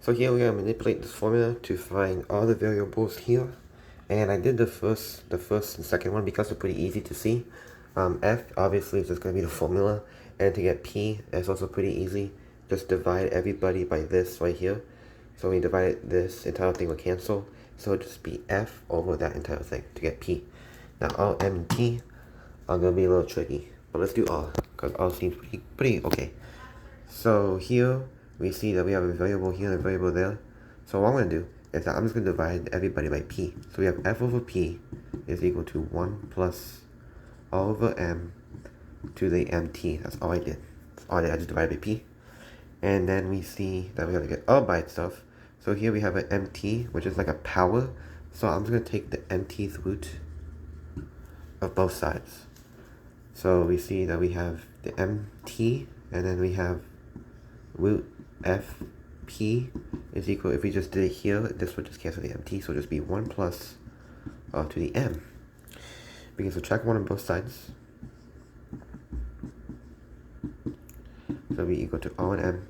So here we're gonna manipulate this formula to find all the variables here. And I did the first and second one because they're pretty easy to see. F obviously is just gonna be the formula, and to get P is also pretty easy. Just divide everybody by this right here. So when you divide it, this entire thing will cancel. So it'll just be F over that entire thing to get P. Now all M and T are gonna be a little tricky, but let's do all because all seems pretty okay. So here we see that we have a variable here and a variable there. So what I'm going to do is that I'm just going to divide everybody by p. So we have f over p is equal to 1 plus all over m to the mt. That's all I did. That's all I did. I just divided by p. And then we see that we're going to get all by itself. So here we have an mt, which is like a power. So I'm just going to take the mth root of both sides. So we see that we have the mt, and then we have root fp is equal, if we just did it here, this would just cancel the mt, so it'll just be 1 plus to the m. We can subtract 1 on both sides. So it'll be equal to O and m.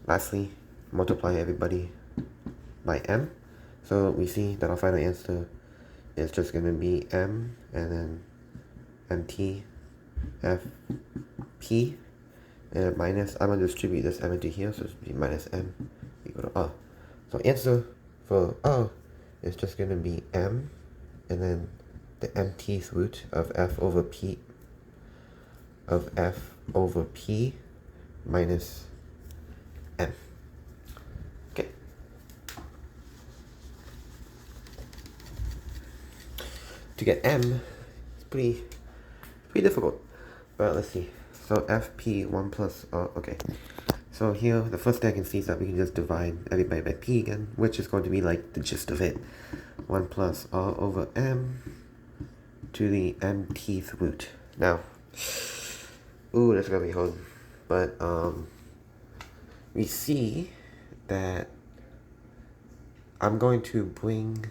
Lastly, multiply everybody by m. So we see that our final answer is just going to be m and then mt fp. And minus, I'm going to distribute this m into here, so it's be minus m equal to r. So answer for r is just going to be m, and then the mth root of f over p minus m. Okay. To get m, it's pretty difficult, but let's see. So fp 1 plus okay. So here, the first thing I can see is that we can just divide everybody by p again, which is going to be like the gist of it. 1 plus r over m to the mth root. Now, ooh, that's gonna be hard. But we see that I'm going to bring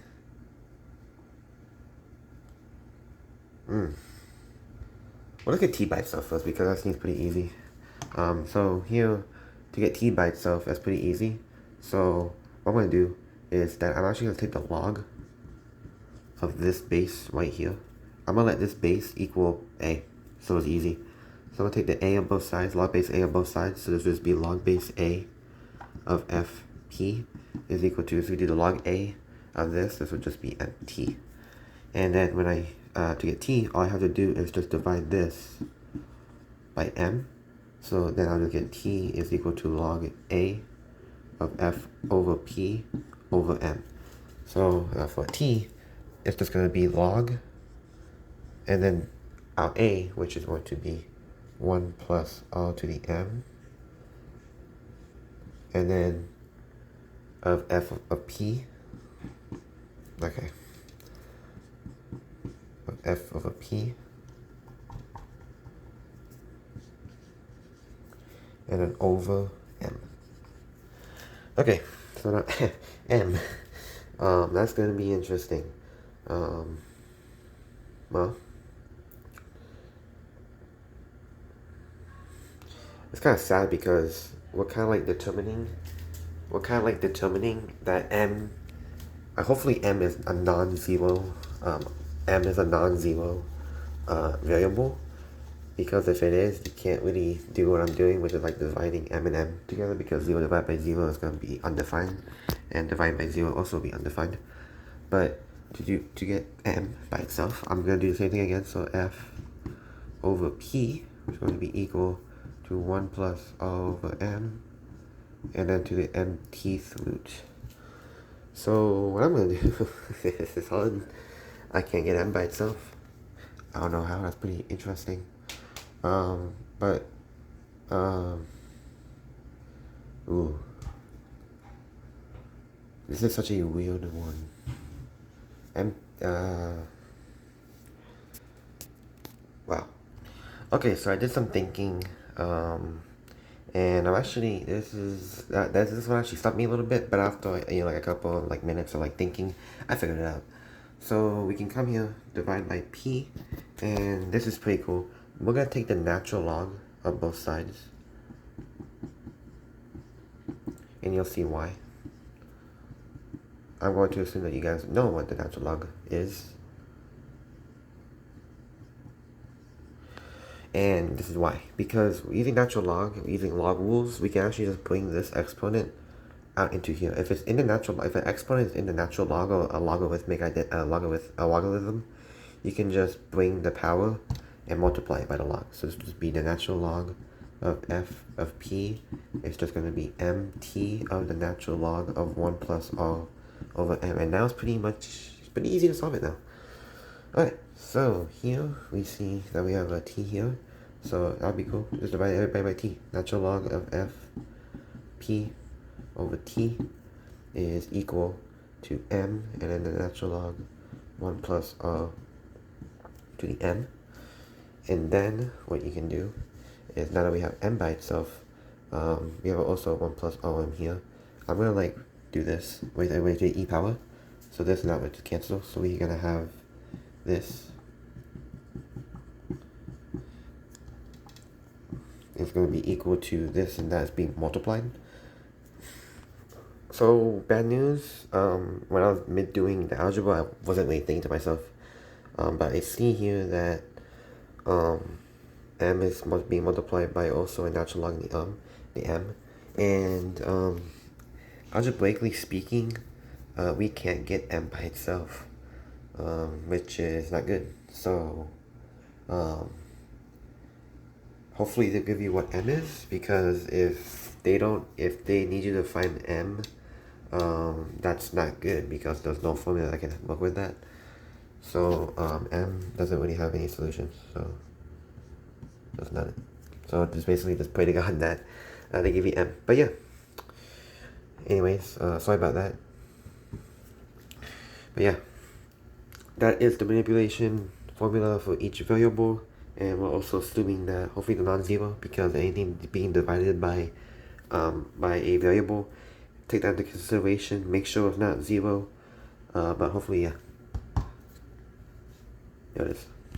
We'll look at t by itself first because that seems pretty easy. So here, to get t by itself, that's pretty easy. So what I'm going to do is that I'm actually going to take the log of this base right here. I'm going to let this base equal a, so it's easy. So I'm going to take the a on both sides, log base a on both sides, so this will just be log base a of fp is equal to, if we do the log a of this would just be mt. And then when I to get t, all I have to do is just divide this by m. So then I'll just get t is equal to log a of f over p over m. So for t, it's just going to be log, and then our a, which is going to be 1 plus r to the m, and then of f of p, okay, of f over p, and then over m. Okay, so now m, that's going to be interesting. Well, it's kind of sad because we're kind of like determining that m, hopefully m is a non-zero, m is a non-zero variable, because if it is, you can't really do what I'm doing, which is like dividing m and m together, because 0 divided by 0 is going to be undefined, and divided by 0 also be undefined. But to get m by itself, I'm going to do the same thing again. So f over p is going to be equal to 1 plus r over m, and then to the mth root. So what I'm going to do, this is hard. I can't get m by itself. I don't know how, that's pretty interesting. Ooh. This is such a weird one. Wow. Okay, so I did some thinking, and I'm actually, this one actually stopped me a little bit, but after, like a couple of like minutes of like thinking, I figured it out. So we can come here, divide by p, and this is pretty cool. We're going to take the natural log of both sides. and you'll see why. I'm going to assume that you guys know what the natural log is. And this is why. Because using natural log, using log rules, we can actually just bring this exponent out into here. If it's in the natural, if an exponent is in the natural log or a logarithm, you can just bring the power and multiply it by the log. So this will just be the natural log of f of p. It's just going to be mt of the natural log of 1 plus r over m. And now it's pretty easy to solve it now. Alright, so here we see that we have a t here. So that'll be cool. Just divide everybody by t. Natural log of f p over t is equal to m, and then the natural log 1 plus r to the m. And then what you can do is, now that we have m by itself, we have also 1 plus rm here. I'm gonna like do this with a way to the e power. So this and that would cancel. So we're gonna have this is going to be equal to this, and that's being multiplied. So bad news, when I was doing the algebra, I wasn't really thinking to myself, but I see here that m is being multiplied by also a natural log of the m, and algebraically speaking, we can't get m by itself, which is not good. So hopefully they'll give you what m is, because if they need you to find m, that's not good, because there's no formula that can work with that. So m doesn't really have any solutions, so that's not it. So just basically just pray to God that they give you m. But yeah, anyways, sorry about that. But yeah, that is the manipulation formula for each variable. And we're also assuming that hopefully the non-zero, because anything being divided by a variable, take that into consideration. Make sure it's not zero, but hopefully, yeah. There it is.